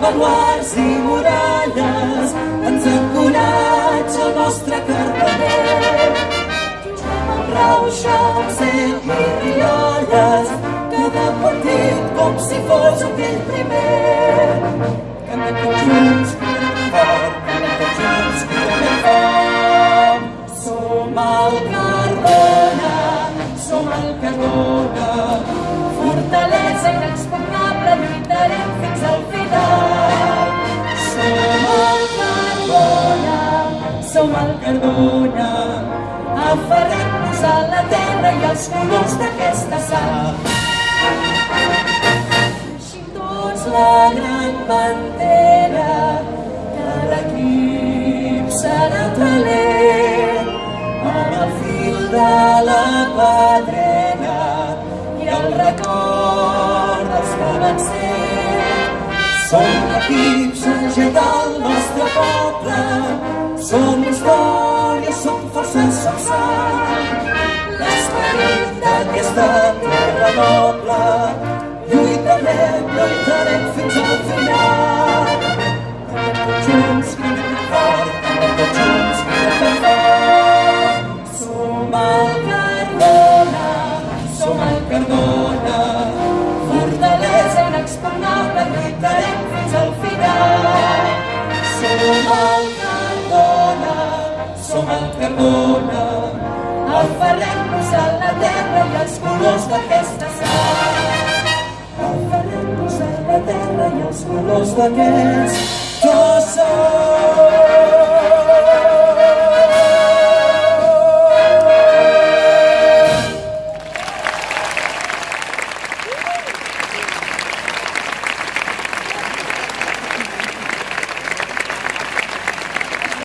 baluards i muralles, ens enconats al nostre carreter. Amb rauxes i rialles, cada partit com si fos aquell primer. Cantem tots junts, cantem fort, cantem tots junts, cantem fort. Som el Cardona, som el Cardona, fortalesa inexpugnable, lluitarem fins al final. Som el Cardona, som el Cardona, aferrem-nos a la terra i als colors d'aquesta sang. Així tots la gran bandera, que l'equip serà talent, amb el fil de la pedrera i el record dels que van ser. Som l'equip sagrat del nostre poble, som història, som força, som sang. L'esperit d'aquesta terra noble, lluitarem, lluitarem fins al final. Cantem tots junts, cantem fort, cantem tots junts, cantem fort. Som el Cardona, som el Cardona, fortalesa inexpugnable, lluitarem fins al final. Som el Cardona, som el Cardona, aferrem-nos a la terra i als colors d'aquesta sang. Aferrem-nos a la terra i als colors d'aquesta sang.